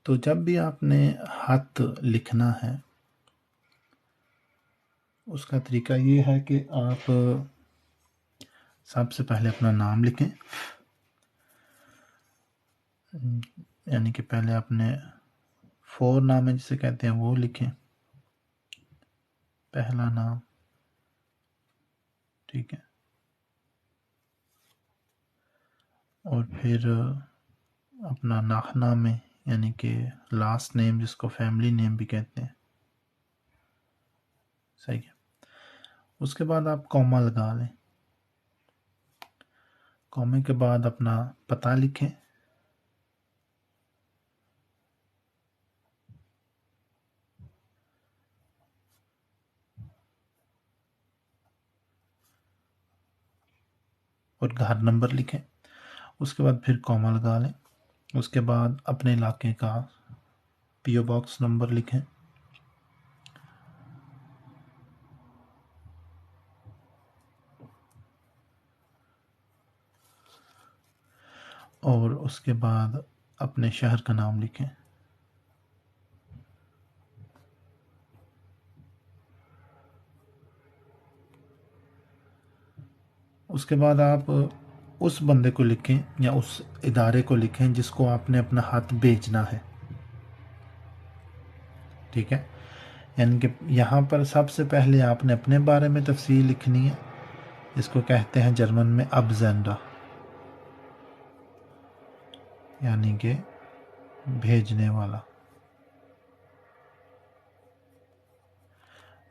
تو جب بھی آپ نے خط لکھنا ہے اس کا طریقہ یہ ہے کہ آپ سب سے پہلے اپنا نام لکھیں، یعنی کہ پہلے اپنے فور نام ہے جسے کہتے ہیں وہ لکھیں، پہلا نام، ٹھیک ہے، اور پھر اپنا نامے یعنی کہ لاسٹ نیم جس کو فیملی نیم بھی کہتے ہیں، صحیح ہے۔ اس کے بعد آپ کوما لگا لیں، کومے کے بعد اپنا پتہ لکھیں، اور گھر نمبر لکھیں، اس کے بعد پھر کوما لگا لیں، اس کے بعد اپنے علاقے کا پی او باکس نمبر لکھیں، اور اس کے بعد اپنے شہر کا نام لکھیں، اس کے بعد آپ اس بندے کو لکھیں یا اس ادارے کو لکھیں جس کو آپ نے اپنا خط بھیجنا ہے، ٹھیک ہے، یعنی کہ یہاں پر سب سے پہلے آپ نے اپنے بارے میں تفصیل لکھنی ہے، اس کو کہتے ہیں جرمن میں ابزینڈا، یعنی کہ بھیجنے والا۔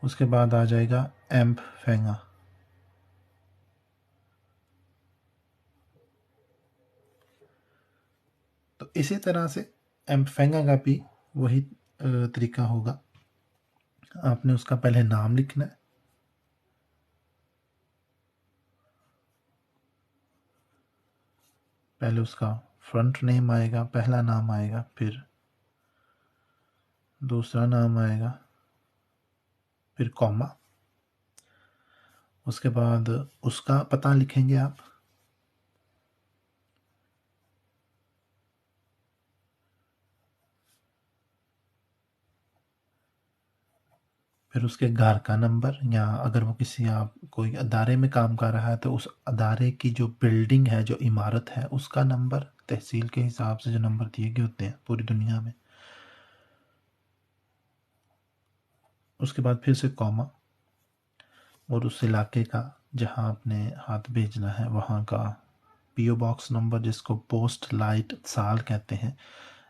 اس کے بعد آ جائے گا ایمپ فینگا، تو اسی طرح سے ایمپ فینگا کا بھی وہی طریقہ ہوگا، آپ نے اس کا پہلے نام لکھنا ہے، پہلے اس کا فرنٹ نیم آئے گا، پہلا نام آئے گا، پھر دوسرا نام آئے گا، پھر کوما، اس کے بعد اس کا پتہ لکھیں گے آپ، پھر اس کے گھر کا نمبر، یا اگر وہ کسی آپ کوئی ادارے میں کام کر رہا ہے تو اس ادارے کی جو بلڈنگ ہے، جو عمارت ہے، اس کا نمبر، تحصیل کے حساب سے جو نمبر دیے گئے ہوتے ہیں پوری دنیا میں، اس کے بعد پھر سے کوما، اور اس علاقے کا جہاں آپ نے ہاتھ بھیجنا ہے وہاں کا پی او باکس نمبر جس کو پوسٹ لائٹ سال کہتے ہیں،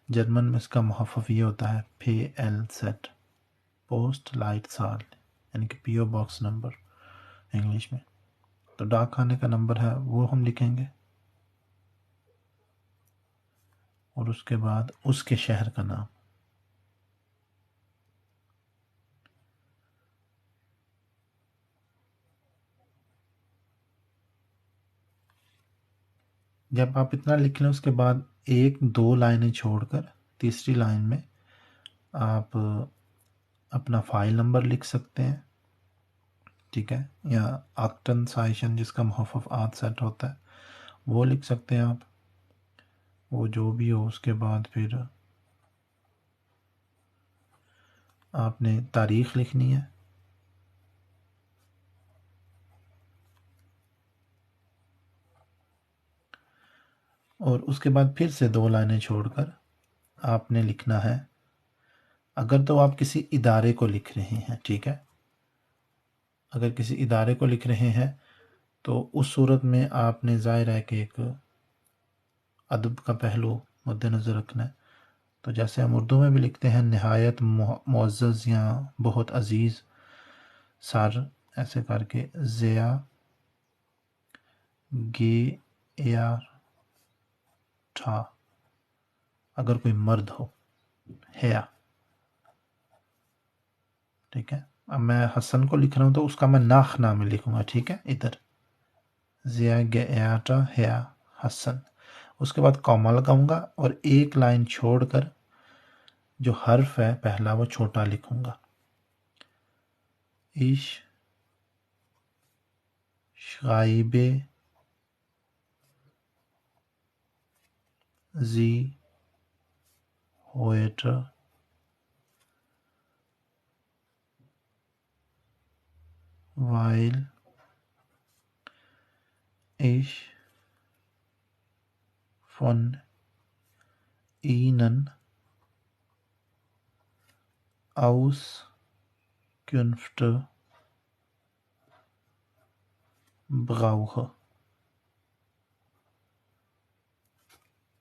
جرمن میں اس کا محفف یہ ہوتا ہے پی ایل سیٹ، پوسٹ لائٹ سال، یعنی کہ P O box number English میں، تو ڈاک خانے کا نمبر ہے وہ ہم لکھیں گے، اور اس کے بعد اس کے شہر کا نام، جب آپ اتنا لکھ لیں اس کے بعد ایک دو لائنیں چھوڑ کر تیسری لائن میں آپ اپنا فائل نمبر لکھ سکتے ہیں، ٹھیک ہے، یا آکٹن سائشن جس کا محفف آت سیٹ ہوتا ہے وہ لکھ سکتے ہیں آپ، وہ جو بھی ہو، اس کے بعد پھر آپ نے تاریخ لکھنی ہے، اور اس کے بعد پھر سے دو لائنیں چھوڑ کر آپ نے لکھنا ہے، اگر تو آپ کسی ادارے کو لکھ رہے ہیں، ٹھیک ہے، اگر کسی ادارے کو لکھ رہے ہیں تو اس صورت میں آپ نے ظاہر ہے کہ ایک ادب کا پہلو مد نظر رکھنا ہے، تو جیسے ہم اردو میں بھی لکھتے ہیں نہایت معزز یا بہت عزیز سر، ایسے کر کے ضیا گے یا ٹھا، اگر کوئی مرد ہو، ہیا، ٹھیک ہے، اب میں حسن کو لکھ رہا ہوں تو اس کا میں ناخ نام میں لکھوں گا، ٹھیک ہے، ادھر ضیا گیاٹا ہیا حسن، اس کے بعد کوما لگاؤں گا اور ایک لائن چھوڑ کر جو حرف ہے پہلا وہ چھوٹا لکھوں گا، ایش شائبے زی heute weil ich von Ihnen Auskünfte brauche.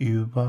über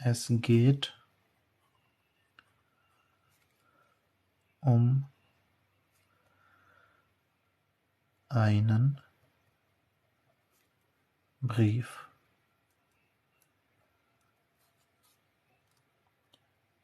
Es geht um einen Brief,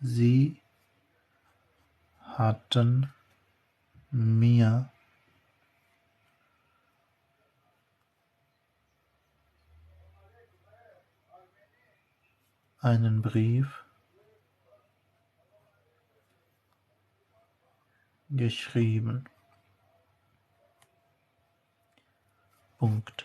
Sie hatten mir einen Brief geschrieben. punkt।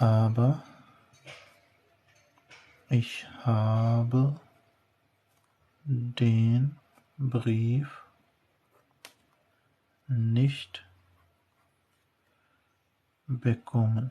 Aber ich habe den Brief nicht bekommen।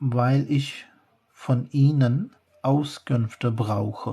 weil ich von ihnen Auskünfte brauche,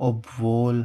obwohl,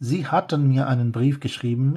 Sie hatten mir einen Brief geschrieben,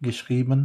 geschrieben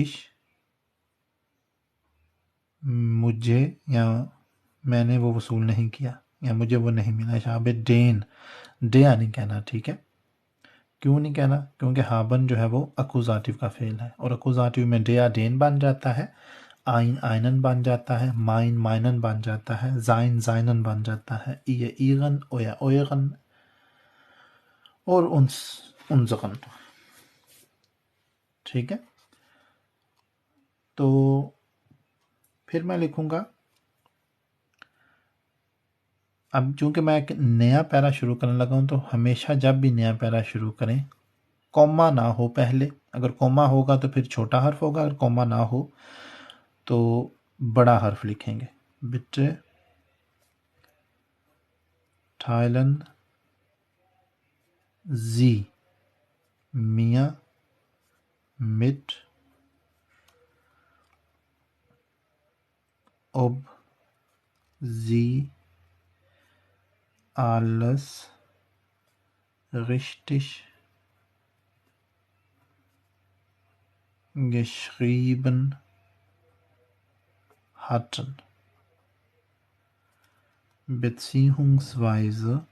ich مجھے یا میں نے وہ وصول نہیں کیا یا مجھے وہ نہیں ملا. ich habe den der نہیں کہنا, ٹھیک ہے. کیوں نہیں کہنا؟ کیونکہ ہابن جو ہے وہ اکوزاتیو کا فعل ہے, اور اکوزاتیو میں der den بن جاتا ہے, ein einen بن جاتا ہے, mein meinen بن جاتا ہے, sein seinen بن جاتا ہے, ihr ihren euer euren اور uns unseren. ٹھیک ہے. تو پھر میں لکھوں گا, اب چونکہ میں ایک نیا پیرا شروع کرنے لگا ہوں تو ہمیشہ جب بھی نیا پیرا شروع کریں کوما نہ ہو پہلے. اگر کوما ہوگا تو پھر چھوٹا حرف ہوگا, اگر کوما نہ ہو تو بڑا حرف لکھیں گے. bitte teilen Sie mir mit, ob Sie alles richtig geschrieben hatten, beziehungsweise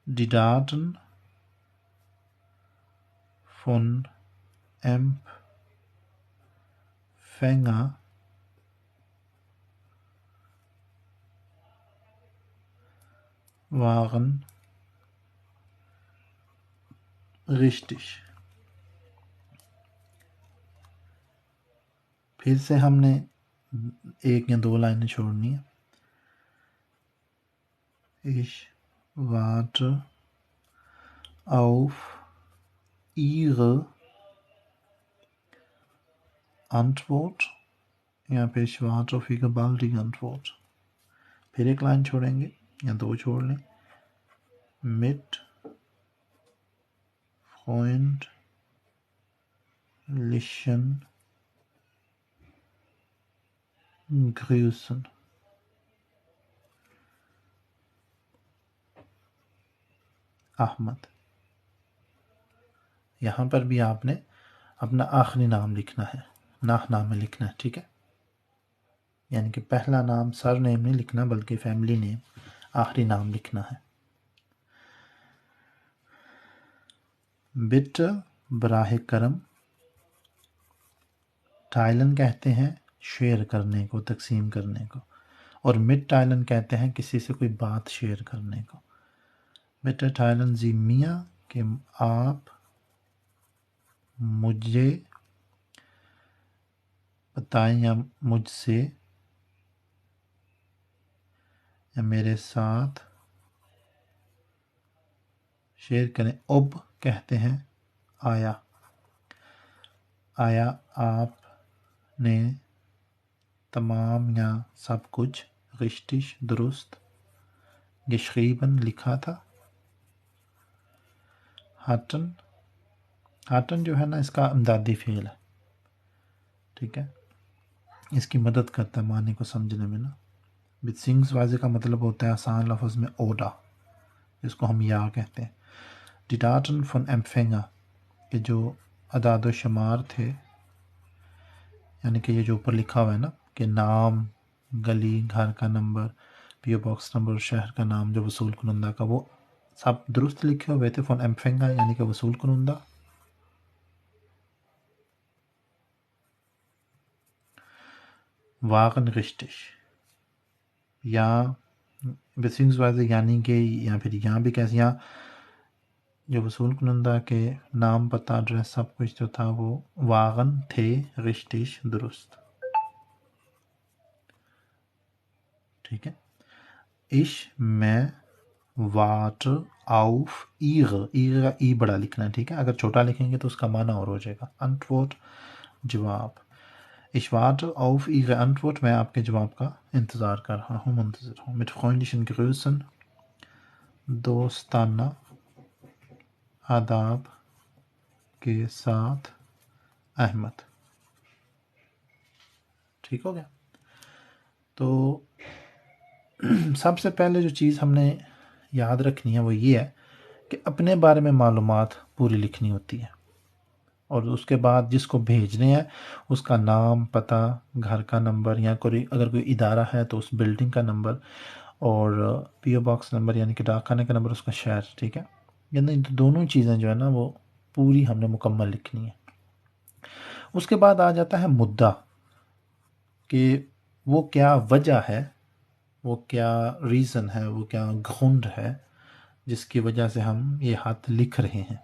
die Daten von Empfänger waren richtig. پھر سے ہم نے ایک یا دو لائنیں چھوڑنی ہیں. ich warte auf Ihre Antwort یا پھر ich warte auf Ihre baldige Antwort. پھر ایک لائن چھوڑیں گے یا دو چھوڑ لیں. mit freundlichen Grüßen. احمد. یہاں پر بھی آپ نے اپنا آخری نام لکھنا ہے, نام میں لکھنا ہے, ٹھیک ہے. یعنی کہ پہلا نام سر نیم نہیں لکھنا بلکہ فیملی نیم, آخری نام لکھنا ہے. bitte براہ کرم, ٹائلن کہتے ہیں شیئر کرنے کو, تقسیم کرنے کو, اور مٹ ٹائلن کہتے ہیں کسی سے کوئی بات شیئر کرنے کو. bitte teilen Sie mir کہ آپ مجھے بتائیں یا مجھ سے یا میرے ساتھ شیئر کریں. اب کہتے ہیں آیا آپ نے تمام یا سب کچھ richtig درست geschrieben لکھا تھا. hatten جو ہے نا اس کا امدادی فعل ہے, ٹھیک ہے, اس کی مدد کرتا ہے معنی کو سمجھنے میں نا. beziehungsweise کا مطلب ہوتا ہے آسان لفظ میں اوڈا, جس کو ہم یا کہتے ہیں. die Daten von Empfänger کہ جو اعداد و شمار تھے, یعنی کہ یہ جو اوپر لکھا ہوا ہے نا کہ نام, گلی, گھر کا نمبر, پی او باکس نمبر, شہر کا نام جو وصول کنندہ کا, وہ سب درست لکھے ہوئے تھے. von Empfänger یعنی کہ وصول کنندہ. waren richtig یا beziehungsweise یعنی کہ یا پھر یہاں بھی کیسے, یہاں جو وصول کنندہ کے نام, پتہ, ایڈریس, سب کچھ جو تھا وہ waren تھے richtig درست, ٹھیک ہے. ich میں warte auf ihre کا ای بڑا لکھنا ہے, ٹھیک ہے. اگر چھوٹا لکھیں گے تو اس کا معنی اور ہو جائے گا. Antwort جواب. ich warte auf ihre Antwort میں آپ کے جواب کا انتظار کر رہا ہوں, منتظر ہوں. mit freundlichen Grüßen دوستانہ آداب کے ساتھ احمد. ٹھیک ہو گیا. تو سب سے پہلے جو چیز ہم نے یاد رکھنی ہے وہ یہ ہے کہ اپنے بارے میں معلومات پوری لکھنی ہوتی ہے، اور اس کے بعد جس کو بھیجنے ہیں اس کا نام، پتہ، گھر کا نمبر، یا کوئی اگر کوئی ادارہ ہے تو اس بلڈنگ کا نمبر، اور پی او باکس نمبر یعنی کہ ڈاک خانے کا نمبر، اس کا شہر، ٹھیک ہے؟ یعنی دونوں چیزیں جو ہے نا وہ پوری ہم نے مکمل لکھنی ہے۔ اس کے بعد آ جاتا ہے مدعا، کہ وہ کیا وجہ ہے، وہ کیا ریزن ہے، وہ کیا گھنڈ ہے جس کی وجہ سے ہم یہ خط لکھ رہے ہیں۔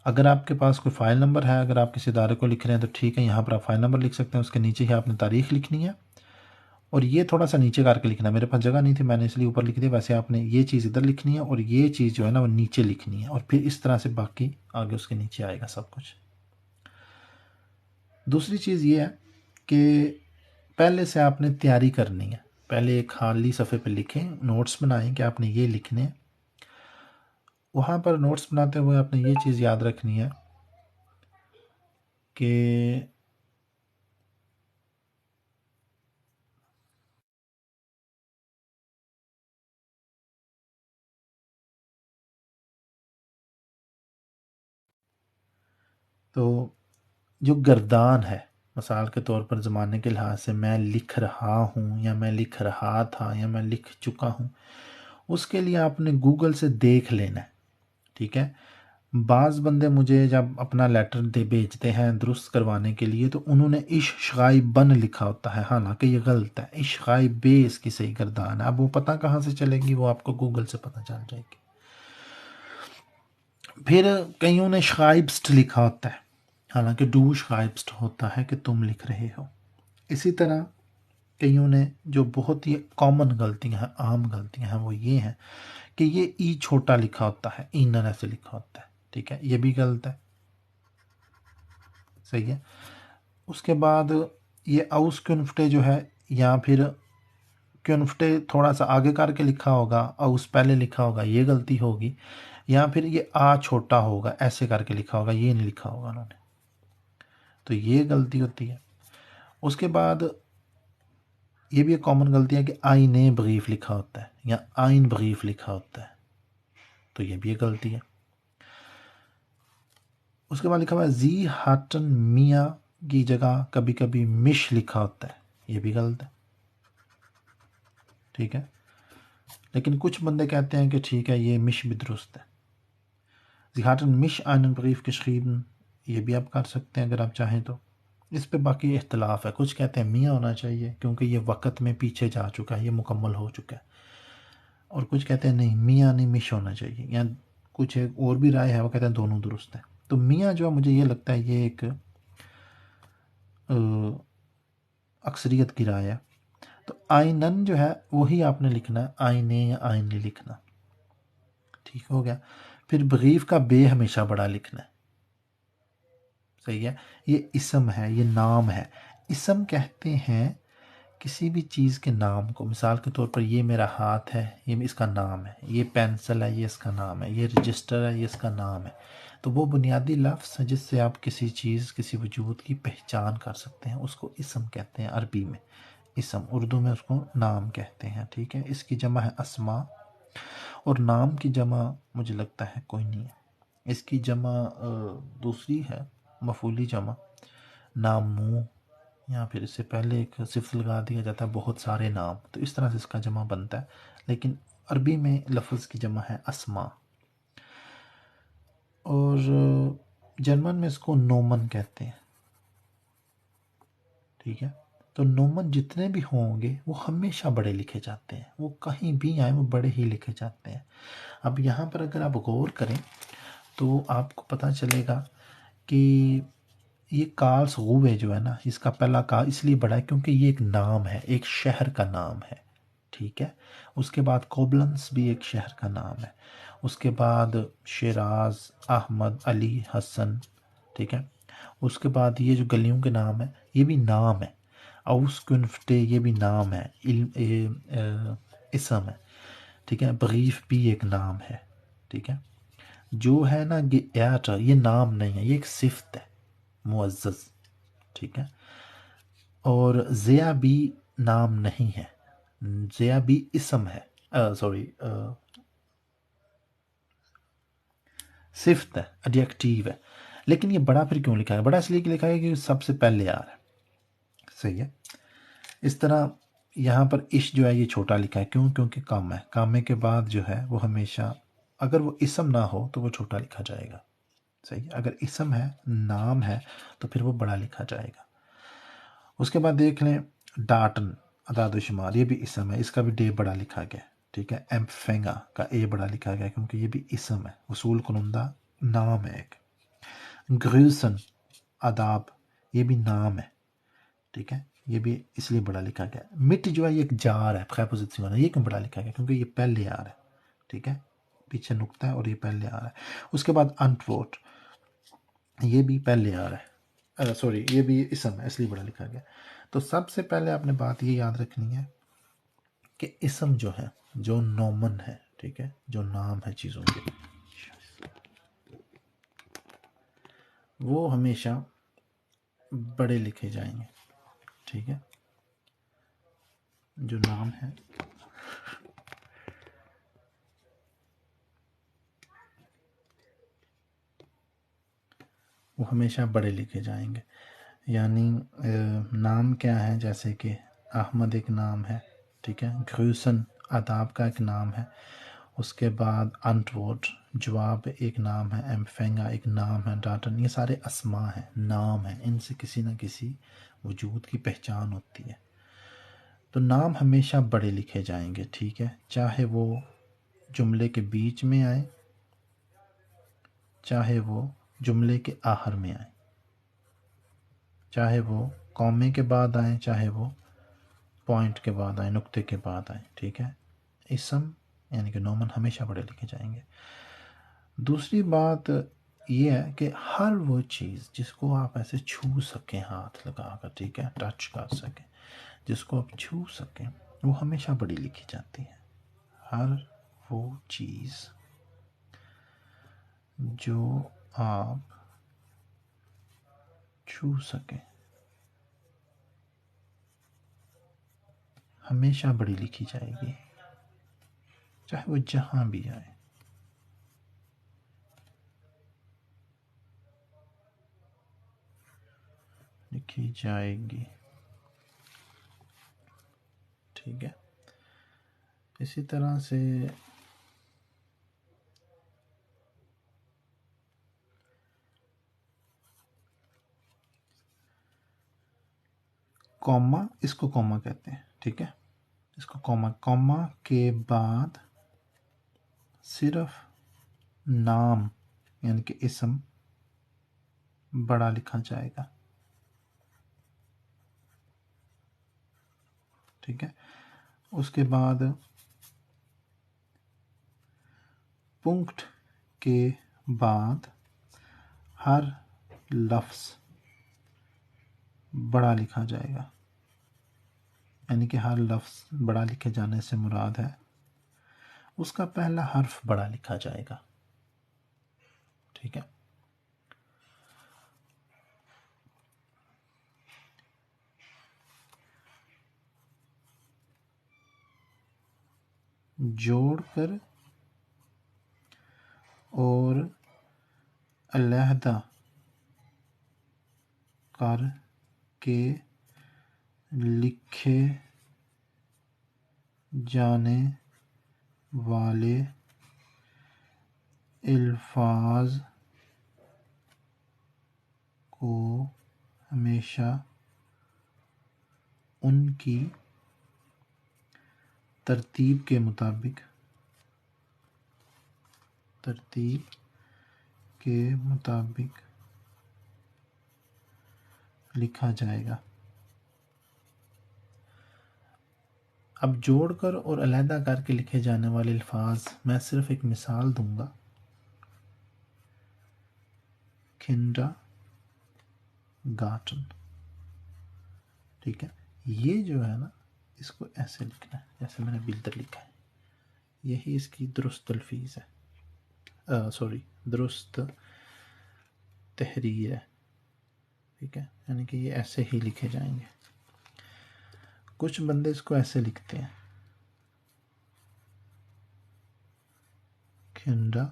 اگر آپ کے پاس کوئی فائل نمبر ہے، اگر آپ کسی ادارے کو لکھ رہے ہیں تو ٹھیک ہے، یہاں پر آپ فائل نمبر لکھ سکتے ہیں، اس کے نیچے ہی آپ نے تاریخ لکھنی ہے، اور یہ تھوڑا سا نیچے کر کے لکھنا ہے، میرے پاس جگہ نہیں تھی میں نے اس لیے اوپر لکھ دیا، ویسے آپ نے یہ چیز ادھر لکھنی ہے اور یہ چیز جو ہے نا وہ نیچے لکھنی ہے، اور پھر اس طرح سے باقی آگے اس کے نیچے آئے گا سب کچھ۔ دوسری چیز یہ ہے کہ پہلے سے آپ نے تیاری کرنی ہے، پہلے ایک خالی صفحے پہ لکھیں، نوٹس بنائیں کہ آپ نے یہ لکھنے ہیں۔ وہاں پر نوٹس بناتے ہوئے آپ نے یہ چیز یاد رکھنی ہے کہ تو جو گردان ہے، مثال کے طور پر زمانے کے لحاظ سے میں لکھ رہا ہوں، یا میں لکھ رہا تھا، یا میں لکھ چکا ہوں، اس کے لیے آپ نے گوگل سے دیکھ لینا ہے، ٹھیک ہے؟ بعض بندے مجھے جب اپنا لیٹر بھیجتے ہیں درست کروانے کے لیے تو انہوں نے عشق بن لکھا ہوتا ہے، حالانکہ یہ غلط ہے، عشق بے اس کی صحیح گردان ہے۔ اب وہ پتہ کہاں سے چلے گی؟ وہ آپ کو گوگل سے پتہ چل جائے گی۔ پھر کئیوں نے شائبسٹ لکھا ہوتا ہے، حالانکہ ڈو شائبسٹ ہوتا ہے کہ تم لکھ رہے ہو۔ اسی طرح کئیوں نے جو بہت ہی کامن غلطیاں ہیں، عام غلطیاں ہیں، وہ یہ ہیں کہ یہ ای چھوٹا لکھا ہوتا ہے، اینر ایسے لکھا ہوتا ہے، ٹھیک ہے؟ یہ بھی غلط ہے، صحیح ہے؟ اس کے بعد یہ اوس کنفٹے جو ہے، یا پھر کنفٹے تھوڑا سا آگے کر کے لکھا ہوگا، اوس پہلے لکھا ہوگا، یہ غلطی ہوگی، یا پھر یہ آ چھوٹا ہوگا، ایسے کر کے لکھا ہوگا، یہ نہیں لکھا ہوگا انہوں نے، تو یہ غلطی ہوتی ہے۔ اس کے بعد یہ بھی ایک کامن غلطی ہے کہ آئین بریف لکھا ہوتا ہے، یا آئین بریف لکھا ہوتا ہے، تو یہ بھی ایک غلطی ہے۔ اس کے بعد لکھا ہوا ہے زی ہارٹن میاں کی جگہ کبھی کبھی مش لکھا ہوتا ہے، یہ بھی غلط ہے، ٹھیک ہے؟ لیکن کچھ بندے کہتے ہیں کہ ٹھیک ہے یہ مش بھی درست ہے۔ زی ہارٹن مش einen Brief geschrieben، یہ بھی آپ کر سکتے ہیں اگر آپ چاہیں تو۔ اس پہ باقی اختلاف ہے، کچھ کہتے ہیں میاں ہونا چاہیے کیونکہ یہ وقت میں پیچھے جا چکا ہے، یہ مکمل ہو چکا ہے، اور کچھ کہتے ہیں نہیں میاں نہیں مش ہونا چاہیے، یا کچھ ایک اور بھی رائے ہے وہ کہتے ہیں دونوں درست ہے۔ تو میاں جو ہے مجھے یہ لگتا ہے یہ ایک اکثریت کی رائے ہے۔ تو آئینن جو ہے وہی آپ نے لکھنا ہے، آئینے یا آئین نہیں لکھنا، ٹھیک ہو گیا؟ پھر بغیف کا بے ہمیشہ بڑا لکھنا ہے، صحیح ہے؟ یہ اسم ہے، یہ نام ہے۔ اسم کہتے ہیں کسی بھی چیز کے نام کو، مثال کے طور پر یہ میرا ہاتھ ہے، یہ اس کا نام ہے، یہ پینسل ہے، یہ اس کا نام ہے، یہ رجسٹر ہے، یہ اس کا نام ہے۔ تو وہ بنیادی لفظ ہے جس سے آپ کسی چیز، کسی وجود کی پہچان کر سکتے ہیں، اس کو اسم کہتے ہیں عربی میں، اسم، اردو میں اس کو نام کہتے ہیں، ٹھیک ہے؟ اس کی جمع ہے اسماء، اور نام کی جمع مجھے لگتا ہے کوئی نہیں ہے، اس کی جمع دوسری ہے، مفعولی جمع، ناموں، یا پھر اس سے پہلے ایک صفت لگا دیا جاتا ہے بہت سارے نام، تو اس طرح سے اس کا جمع بنتا ہے، لیکن عربی میں لفظ کی جمع ہے اسماء۔ اور جرمن میں اس کو نومن کہتے ہیں، ٹھیک ہے؟ تو نومن جتنے بھی ہوں گے وہ ہمیشہ بڑے لکھے جاتے ہیں، وہ کہیں بھی آئیں وہ بڑے ہی لکھے جاتے ہیں۔ اب یہاں پر اگر آپ غور کریں تو آپ کو پتہ چلے گا کہ یہ کارلس روے جو ہے نا، اس کا پہلا کا اس لیے بڑا ہے کیونکہ یہ ایک نام ہے، ایک شہر کا نام ہے، ٹھیک ہے؟ اس کے بعد کوبلنس بھی ایک شہر کا نام ہے، اس کے بعد شیراز، احمد، علی، حسن، ٹھیک ہے؟ اس کے بعد یہ جو گلیوں کے نام ہیں یہ بھی نام ہے، اوس کنفٹے یہ بھی نام ہے، اسم ہے، ٹھیک ہے؟ بغیف بھی ایک نام ہے، ٹھیک ہے؟ جو ہے نا یہ نام نہیں ہے، یہ ایک صفت ہے معزز، ٹھیک ہے؟ اور ضیا بھی نام نہیں ہے، ضیا بھی اسم ہے، سوری صفت ہے، ایڈجیکٹیو ہے، لیکن یہ بڑا پھر کیوں لکھا ہے؟ بڑا اس لیے کہ لکھا ہے کہ سب سے پہلے آ رہا ہے، صحیح ہے۔ اس طرح یہاں پر عش جو ہے یہ چھوٹا لکھا ہے، کیوں؟ کیونکہ کام ہے، کامے کے بعد جو ہے وہ ہمیشہ اگر وہ اسم نہ ہو تو وہ چھوٹا لکھا جائے گا، صحیح ہے۔ اگر اسم ہے، نام ہے، تو پھر وہ بڑا لکھا جائے گا۔ اس کے بعد دیکھ لیں ڈاٹن، اعداد و شمار، یہ بھی اسم ہے، اس کا بھی ڈے بڑا لکھا گیا، ٹھیک ہے۔ ایمفینگا کا اے بڑا لکھا گیا کیونکہ یہ بھی اسم ہے، وصول کنندہ نام ہے ایک۔ گریوسن آداب، یہ بھی نام ہے، ٹھیک ہے، یہ بھی اس لیے بڑا لکھا گیا۔ مٹ جو ہے یہ ایک جار ہے، پریپوزیشن ہے، یہ کیوں بڑا لکھا گیا؟ کیونکہ یہ پہلے آ رہا ہے، ٹھیک ہے، پیچھے نقطہ ہے اور یہ پہلے آ رہا ہے۔ اس کے بعد انٹوٹ، یہ بھی پہلے آ رہا ہے، سوری یہ بھی اسم ہے اس لیے بڑا لکھا گیا۔ تو سب سے پہلے آپ نے بات یہ یاد رکھنی ہے کہ اسم جو ہے، جو نومن ہے، ٹھیک ہے، جو نام ہے چیزوں کے، وہ ہمیشہ بڑے لکھے جائیں گے، ٹھیک ہے، جو نام ہے وہ ہمیشہ بڑے لکھے جائیں گے۔ یعنی نام کیا ہے؟ جیسے کہ احمد ایک نام ہے، ٹھیک ہے، گھروسن آداب کا ایک نام ہے، اس کے بعد انٹوٹ جواب ایک نام ہے، ایمفینگا ایک نام ہے، ڈاٹن، یہ سارے اسما ہیں، نام ہیں، ان سے کسی نہ کسی وجود کی پہچان ہوتی ہے۔ تو نام ہمیشہ بڑے لکھے جائیں گے، ٹھیک ہے، چاہے وہ جملے کے بیچ میں آئے، چاہے وہ جملے کے آخر میں آئے، چاہے وہ کومے کے بعد آئیں، چاہے وہ پوائنٹ کے بعد آئیں، نقطے کے بعد آئیں، ٹھیک ہے۔ اسم یعنی کہ نومن ہمیشہ بڑے لکھے جائیں گے۔ دوسری بات یہ ہے کہ ہر وہ چیز جس کو آپ ایسے چھو سکیں ہاتھ لگا کر، ٹھیک ہے، ٹچ کر سکیں، جس کو آپ چھو سکیں، وہ ہمیشہ بڑی لکھی جاتی ہے۔ ہر وہ چیز جو آپ چھو سکیں ہمیشہ بڑی لکھی جائے گی، چاہے وہ جہاں بھی آئے۔ لکھی جائے گی، ٹھیک ہے۔ اسی طرح سے کوما، اس کو کوما کہتے ہیں، ٹھیک ہے، اس کو کوما، کوما کے بعد صرف نام یعنی کہ اسم بڑا لکھا جائے گا، ٹھیک ہے۔ اس کے بعد پنکٹ کے بعد ہر لفظ بڑا لکھا جائے گا، یعنی کہ ہر لفظ بڑا لکھے جانے سے مراد ہے اس کا پہلا حرف بڑا لکھا جائے گا، ٹھیک ہے۔ جوڑ کر اور علیحدہ کر کے لکھے جانے والے الفاظ کو ہمیشہ ان کی ترتیب کے مطابق لکھا جائے گا۔ اب جوڑ کر اور علیحدہ کر کے لکھے جانے والے الفاظ، میں صرف ایک مثال دوں گا، کھنڈا گارٹن، ٹھیک ہے۔ یہ جو ہے نا، اس کو ایسے لکھنا ہے جیسے میں نے بلدر لکھا ہے، یہی اس کی درست تلفیظ ہے، درست تحریر ہے، ٹھیک ہے، یعنی کہ یہ ایسے ہی لکھے جائیں گے۔ کچھ بندے اس کو ایسے لکھتے ہیں، کنڈا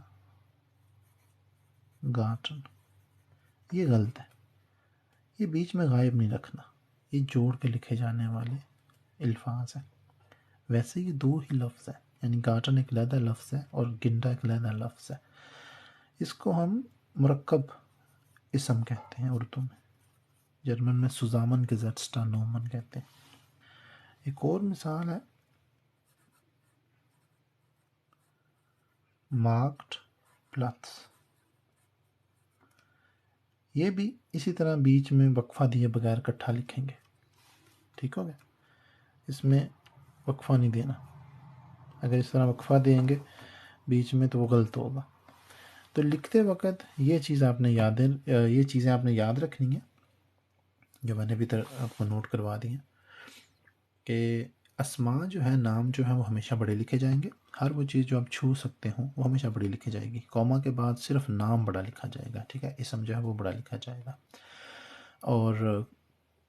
گارٹن، یہ غلط ہے، یہ بیچ میں غائب نہیں رکھنا، یہ جوڑ کے لکھے جانے والے الفاظ ہیں۔ ویسے یہ دو ہی لفظ ہیں، یعنی گارٹن ایک علیحدہ لفظ ہے اور گنڈا ایک علیحدہ لفظ ہے۔ اس کو ہم مرکب اسم کہتے ہیں اردو میں، جرمن میں سوزامن گزٹسٹا نومن کہتے ہیں۔ ایک اور مثال ہے مارکڈ پلاتس، یہ بھی اسی طرح بیچ میں وقفہ دیے بغیر کٹھا لکھیں گے، ٹھیک ہو گیا، اس میں وقفہ نہیں دینا، اگر اس طرح وقفہ دیں گے بیچ میں تو وہ غلط ہوگا۔ تو لکھتے وقت یہ چیزیں آپ نے یاد رکھنی ہیں، جو میں نے ابھی تک آپ کو نوٹ کروا دی ہیں، کہ اسماء جو ہے، نام جو ہے، وہ ہمیشہ بڑے لکھے جائیں گے۔ ہر وہ چیز جو آپ چھو سکتے ہوں وہ ہمیشہ بڑی لکھی جائے گی، کوما کے بعد صرف نام بڑا لکھا جائے گا، ٹھیک ہے، اسم جو ہے وہ بڑا لکھا جائے گا، اور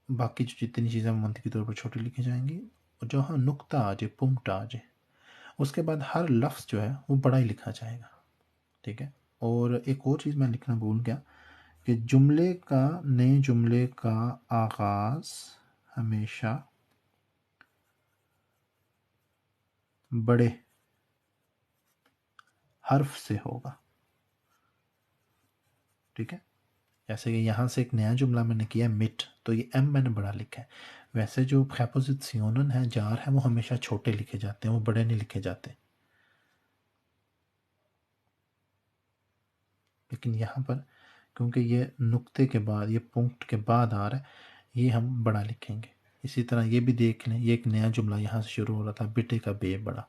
باقی جو جتنی چیزیں منطقی طور پر چھوٹی لکھی جائیں گی، اور جو ہاں نقطہ آ جائے، پنکٹ آ جائے، اس کے بعد ہر لفظ جو ہے وہ بڑا ہی لکھا جائے گا، ٹھیک ہے۔ اور ایک اور چیز میں لکھنا بھول گیا کہ نئے جملے کا آغاز ہمیشہ بڑے حرف سے ہوگا، ٹھیک ہے۔ جیسے کہ یہاں سے ایک نیا جملہ میں نے کیا مٹ، تو یہ ایم میں نے بڑا لکھا ہے، ویسے جو پریپوزیشن ہے، جار ہے، وہ ہمیشہ چھوٹے لکھے جاتے ہیں، وہ بڑے نہیں لکھے جاتے، لیکن یہاں پر کیونکہ یہ نقطے کے بعد، یہ پنکٹ کے بعد آ رہا ہے، یہ ہم بڑا لکھیں گے۔ اسی طرح یہ بھی دیکھ لیں، یہ ایک نیا جملہ یہاں سے شروع ہو رہا تھا، بیٹے کا بے بڑا،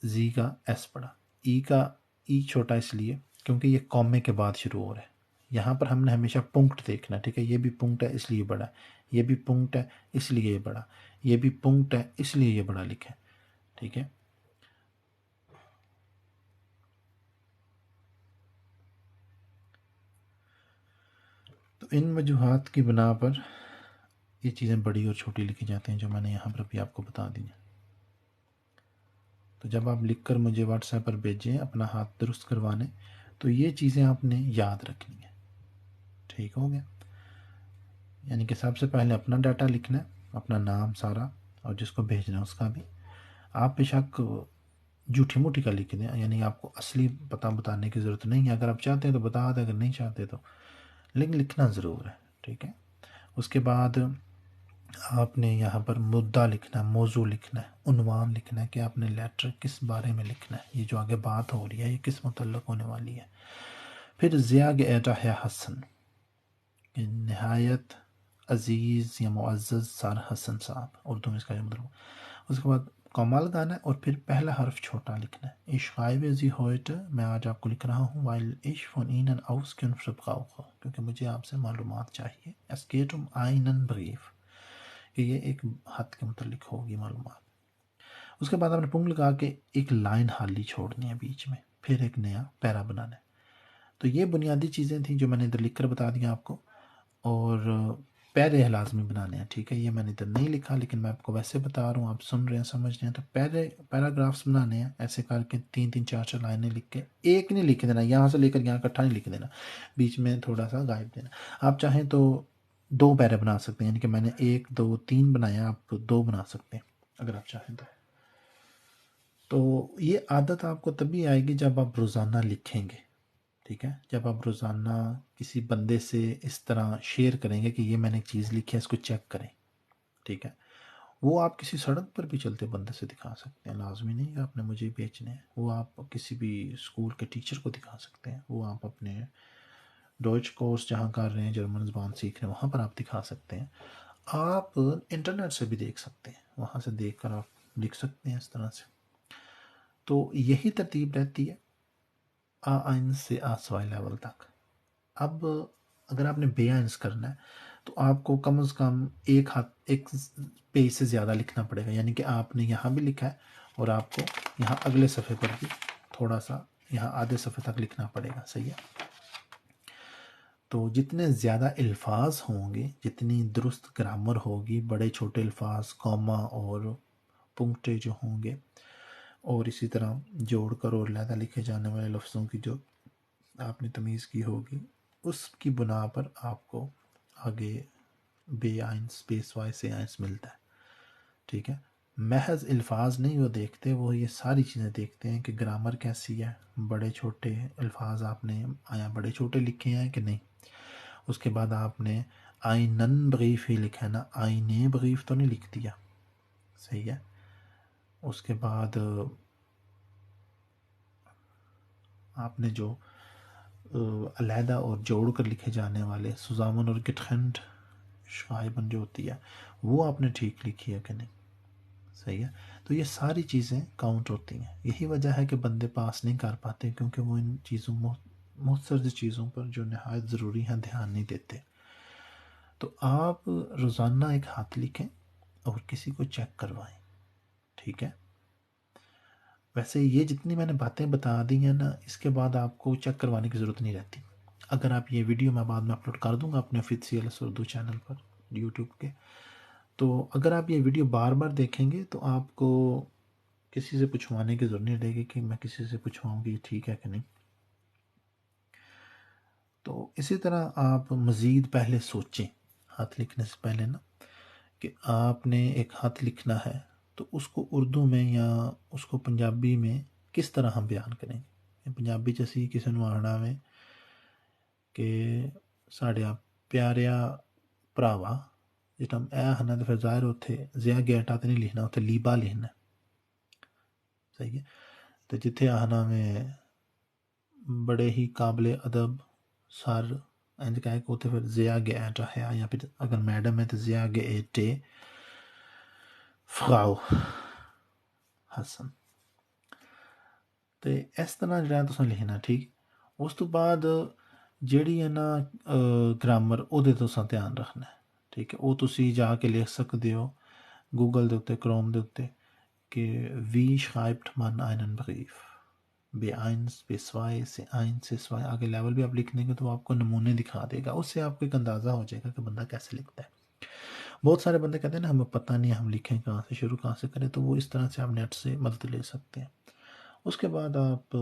زی کا ایس بڑا، ای کا ای چھوٹا اس لیے کیونکہ یہ کومے کے بعد شروع ہو رہا ہے۔ یہاں پر ہم نے ہمیشہ پنکٹ دیکھنا، ٹھیک ہے، یہ بھی پنکٹ ہے اس لیے بڑا، یہ بھی پنکٹ ہے اس لیے یہ بڑا، یہ بھی پنکٹ ہے اس لیے یہ بڑا لکھا ہے، ٹھیک ہے۔ تو ان وجوہات کی بنا پر یہ چیزیں بڑی اور چھوٹی لکھی جاتی ہیں، جو میں نے یہاں پر ابھی آپ کو بتا دی ہیں۔ تو جب آپ لکھ کر مجھے واٹس ایپ پر بھیجیں اپنا ہاتھ درست کروانے، تو یہ چیزیں آپ نے یاد رکھنی ہیں، ٹھیک ہو گیا۔ یعنی کہ سب سے پہلے اپنا ڈاٹا لکھنا ہے، اپنا نام سارا، اور جس کو بھیجنا ہے اس کا بھی۔ آپ بے شک جھوٹی موٹی کا لکھ دیں، یعنی آپ کو اصلی پتہ بتانے کی ضرورت نہیں ہے، اگر آپ چاہتے ہیں تو بتا دیں، اگر نہیں چاہتے تو، لیکن لکھنا ضرور ہے، ٹھیک ہے۔ اس کے بعد آپ نے یہاں پر مدعا لکھنا ہے، موضوع لکھنا ہے، عنوان لکھنا ہے کہ آپ نے لیٹر کس بارے میں لکھنا ہے، یہ جو آگے بات ہو رہی ہے یہ کس متعلق ہونے والی ہے۔ پھر زیا گیٹا ہے حسن، کہ نہایت عزیز یا معزز سر حسن صاحب، اردو میں اس کا جو مطلب۔ اس کے بعد کمال گانا ہے، اور پھر پہلا حرف چھوٹا لکھنا ہے۔ Ich schreibe Sie heute، میں آج آپ کو لکھ رہا ہوں، weil ich von Ihnen Auskünfte brauche، کیونکہ مجھے آپ سے معلومات چاہیے۔ Es geht um einen Brief، کہ یہ ایک خط کے متعلق ہوگی معلومات۔ اس کے بعد آپ نے پنگ لگا کے ایک لائن خالی چھوڑنی ہے بیچ میں، پھر ایک نیا پیرا بنانا ہے۔ تو یہ بنیادی چیزیں تھیں جو میں نے ادھر لکھ کر بتا دیا آپ کو، اور پیرے لازمی بنانے ہیں، ٹھیک ہے۔ یہ میں نے ادھر نہیں لکھا، لیکن میں آپ کو ویسے بتا رہا ہوں، آپ سن رہے ہیں، سمجھ رہے ہیں، تو پیراگرافس بنانے ہیں، ایسے کر کے 3 4 لائنیں لکھ کے، ایک نہیں لکھ دینا، یہاں سے لے کر یہاں اکٹھا نہیں لکھ دینا، بیچ میں تھوڑا سا غائب دینا۔ آپ چاہیں تو 2 پیرے بنا سکتے ہیں، یعنی کہ میں نے 1 2 3 بنایا، آپ 2 بنا سکتے ہیں اگر آپ چاہیں تو یہ عادت آپ کو تبھی آئے گی جب آپ روزانہ لکھیں گے، ٹھیک ہے۔ جب آپ روزانہ کسی بندے سے اس طرح شیئر کریں گے کہ یہ میں نے ایک چیز لکھی ہے، اس کو چیک کریں، ٹھیک ہے۔ وہ آپ کسی سڑک پر بھی چلتے بندے سے دکھا سکتے ہیں، لازمی نہیں کہ آپ نے مجھے بیچنے ہیں، وہ آپ کسی بھی اسکول کے ٹیچر کو دکھا سکتے ہیں، وہ آپ اپنے ڈوئچ کورس جہاں کر رہے ہیں، جرمن زبان سیکھ رہے ہیں، وہاں پر آپ دکھا سکتے ہیں۔ آپ انٹرنیٹ سے بھی دیکھ سکتے ہیں، وہاں سے دیکھ کر آپ لکھ سکتے ہیں اس طرح سے۔ تو یہی ترتیب رہتی ہے A1 سے A2 لیول تک۔ اب اگر آپ نے بیانس کرنا ہے تو آپ کو کم از کم ایک پیج سے زیادہ لکھنا پڑے گا، یعنی کہ آپ نے یہاں بھی لکھا ہے اور آپ کو یہاں اگلے صفحے پر بھی تھوڑا سا یہاں آدھے صفحے تک لکھنا پڑے گا، صحیح ہے۔ تو جتنے زیادہ الفاظ ہوں گے، جتنی درست گرامر ہوگی، بڑے چھوٹے الفاظ، کوما اور پنکٹے جو ہوں گے، اور اسی طرح جوڑ کر اور علیحدہ لکھے جانے والے لفظوں کی جو آپ نے تمیز کی ہوگی اس کی بنا پر آپ کو آگے بے آئین اسپیس وائی سے آئنس ملتا ہے، ٹھیک ہے۔ محض الفاظ نہیں وہ دیکھتے، وہ یہ ساری چیزیں دیکھتے ہیں کہ گرامر کیسی ہے، بڑے چھوٹے الفاظ آپ نے آیا بڑے چھوٹے لکھے ہیں کہ نہیں، اس کے بعد آپ نے آئینن بغیف ہی لکھا ہے نا، آئینے بغیف تو نہیں لکھ دیا، صحیح ہے۔ اس کے بعد آپ نے جو علیحدہ اور جوڑ کر لکھے جانے والے سزامن اور گٹخنڈ شائبن جو ہوتی ہے وہ آپ نے ٹھیک لکھی ہے کہ نہیں، صحیح ہے۔ تو یہ ساری چیزیں کاؤنٹ ہوتی ہیں، یہی وجہ ہے کہ بندے پاس نہیں کر پاتے، کیونکہ وہ ان چیزوں مختصر چیزوں پر جو نہایت ضروری ہیں دھیان نہیں دیتے۔ تو آپ روزانہ ایک ہاتھ لکھیں اور کسی کو چیک کروائیں، ٹھیک ہے۔ ویسے یہ جتنی میں نے باتیں بتا دی ہیں نا، اس کے بعد آپ کو چیک کروانے کی ضرورت نہیں رہتی۔ اگر آپ یہ ویڈیو میں بعد میں اپلوڈ کر دوں گا اپنے CLS اردو چینل پر یوٹیوب کے، تو اگر آپ یہ ویڈیو بار بار دیکھیں گے تو آپ کو کسی سے پوچھوانے کی ضرورت نہیں رہے گی کہ میں کسی سے پوچھواؤں گی ٹھیک ہے کہ نہیں۔ تو اسی طرح آپ مزید پہلے سوچیں ہاتھ لکھنے سے پہلے نا، کہ آپ نے ایک خط لکھنا ہے تو اس کو اردو میں یا اس کو پنجابی میں کس طرح ہم بیان کریں گے۔ پنجابی چسی کسی نے آنا میں کہ ساڑیا پیاریا پراوا جب اے آنا تو پھر ظاہر اتنے زیا گیٹا تو نہیں لکھنا، اتنے لیبا لکھنا، صحیح ہے۔ تو جتھے آنا میں بڑے ہی قابل ادب سر انج کہہ کے اتنے پھر زیا گیٹ ہے، یا پھر اگر میڈم ہے تو زیا گیٹے فراؤ حسن، تو اس طرح جڑا تساں لکھنا، ٹھیک۔ اس تو بعد جیڑی ہے نا گرامر وہ تساں دھیان رکھنا ہے، ٹھیک ہے۔ وہ تسی جا کے لکھ سکتے ہو گوگل دے اتے کروم دے اتے کہ وی schreibt man einen Brief بے آئین بے سوائے سے آئین سے سوائے، آگے لیول بھی آپ لکھ دیں گے تو آپ کو نمونے دکھا دے گا، اس سے آپ کو ایک اندازہ ہو جائے گا کہ بندہ کیسے لکھتا ہے۔ بہت سارے بندے کہتے ہیں نا ہمیں پتہ نہیں ہم لکھیں کہاں سے شروع کہاں سے کریں، تو وہ اس طرح سے آپ نیٹ سے مدد لے سکتے ہیں۔ اس کے بعد آپ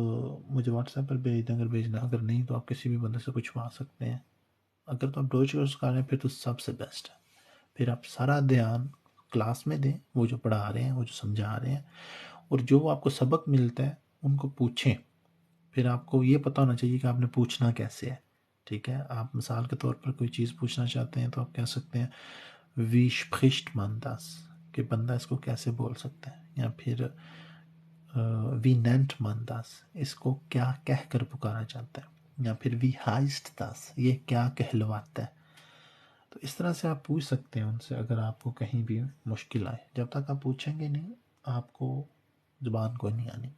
مجھے واٹس ایپ پر بھیج دیں، اگر بھیجنا، اگر نہیں تو آپ کسی بھی بندے سے پوچھوا سکتے ہیں۔ اگر تو آپ ڈوئچ کورس کر رہے ہیں پھر تو سب سے بیسٹ ہے، پھر آپ سارا دھیان کلاس میں دیں، وہ جو پڑھا رہے ہیں وہ جو سمجھا رہے ہیں، اور جو آپ کو سبق ملتا ہے ان کو پوچھیں۔ پھر آپ کو یہ پتہ ہونا چاہیے کہ آپ نے پوچھنا کیسے ہے، ٹھیک ہے۔ آپ مثال کے طور پر کوئی چیز پوچھنا چاہتے ہیں تو آپ کہہ سکتے ہیں وی spricht man das، کہ بندہ اس کو کیسے بول سکتا ہے، یا پھر وی nennt man das، اس کو کیا کہہ کر پکارا جاتا ہے، یا پھر وی heißt das، یہ کیا کہلواتا ہے۔ تو اس طرح سے آپ پوچھ سکتے ہیں ان سے اگر آپ کو کہیں بھی مشکل آئے۔ جب تک آپ پوچھیں گے نہیں آپ کو زبان کو نہیں آنی۔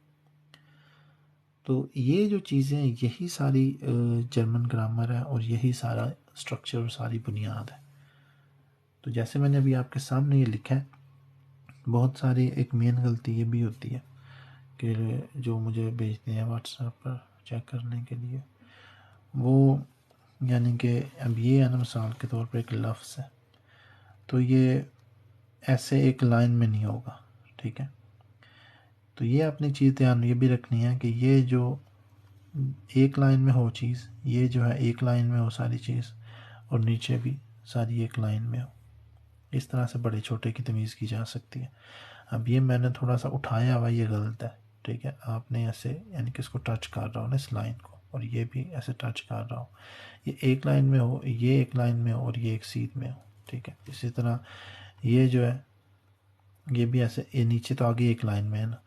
تو یہ جو چیزیں، یہی ساری جرمن گرامر ہے، اور یہی سارا اسٹرکچر اور ساری بنیاد ہے۔ تو جیسے میں نے ابھی آپ کے سامنے یہ لکھا ہے، بہت ساری ایک مین غلطی یہ بھی ہوتی ہے کہ جو مجھے بھیجتے ہیں واٹس ایپ پر چیک کرنے کے لیے، وہ یعنی کہ اب یہ ہے نا مثال کے طور پر ایک لفظ ہے تو یہ ایسے ایک لائن میں نہیں ہوگا، ٹھیک ہے۔ تو یہ اپنی چیز دھیان یہ بھی رکھنی ہے کہ یہ جو ایک لائن میں ہو چیز، یہ جو ہے ایک لائن میں ہو ساری چیز، اور نیچے بھی ساری ایک لائن میں ہو، اس طرح سے بڑے چھوٹے کی تمیز کی جا سکتی ہے۔ اب یہ میں نے تھوڑا سا اٹھایا ہوا، یہ غلط ہے، ٹھیک ہے۔ آپ نے ایسے یعنی کہ اس کو ٹچ کر رہا ہو نا اس لائن کو، اور یہ بھی ایسے ٹچ کر رہا ہو، یہ ایک لائن میں ہو، یہ ایک لائن میں ہو، اور یہ ایک سیدھ میں ہو، ٹھیک ہے۔ اسی طرح یہ جو ہے یہ بھی ایسے، یہ نیچے تو آگے ایک لائن میں ہے نا،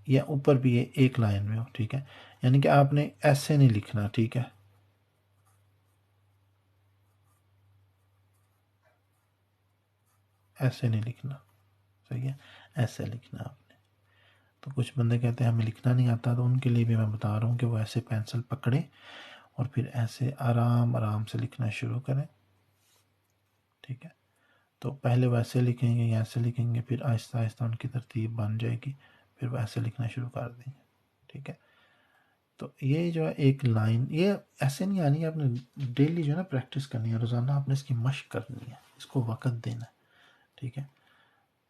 یا اوپر بھی یہ ایک لائن میں ہو، ٹھیک ہے۔ یعنی کہ آپ نے ایسے نہیں لکھنا، ٹھیک ہے، ایسے نہیں لکھنا، صحیح ہے، ایسے لکھنا آپ نے۔ تو کچھ بندے کہتے ہیں ہمیں لکھنا نہیں آتا، تو ان کے لیے بھی میں بتا رہا ہوں کہ وہ ایسے پینسل پکڑیں اور پھر ایسے آرام آرام سے لکھنا شروع کریں، ٹھیک ہے۔ تو پہلے وہ ایسے لکھیں گے یا ایسے لکھیں گے، پھر آہستہ آہستہ ان کی ترتیب بن جائے گی، پھر وہ ایسے لکھنا شروع کر دیں گے، ٹھیک ہے۔ تو یہ جو ہے ایک لائن، یہ ایسے نہیں آنی ہے، آپ نے ڈیلی جو ہے نا پریکٹس کرنی ہے، روزانہ آپ نے اس کی مشق کرنی ہے، اس کو وقت دینا ہے، ٹھیک ہے۔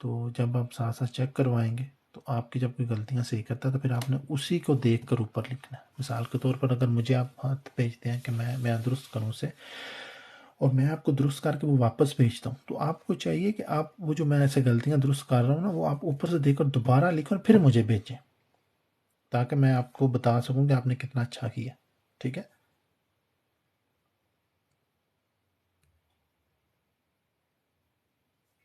تو جب آپ ساتھ ساتھ چیک کروائیں گے تو آپ کی جب کوئی غلطیاں صحیح کرتا ہے تو پھر آپ نے اسی کو دیکھ کر اوپر لکھنا ہے. مثال کے طور پر اگر مجھے آپ ہاتھ بھیجتے ہیں کہ میں درست کروں اسے، اور میں آپ کو درست کر کے وہ واپس بھیجتا ہوں، تو آپ کو چاہیے کہ آپ وہ جو میں ایسے غلطیاں درست کر رہا ہوں نا، وہ آپ اوپر سے دیکھ کر دوبارہ لکھیں اور پھر مجھے بھیجیں، تاکہ میں آپ کو بتا سکوں کہ آپ نے کتنا اچھا کیا. ٹھیک ہے.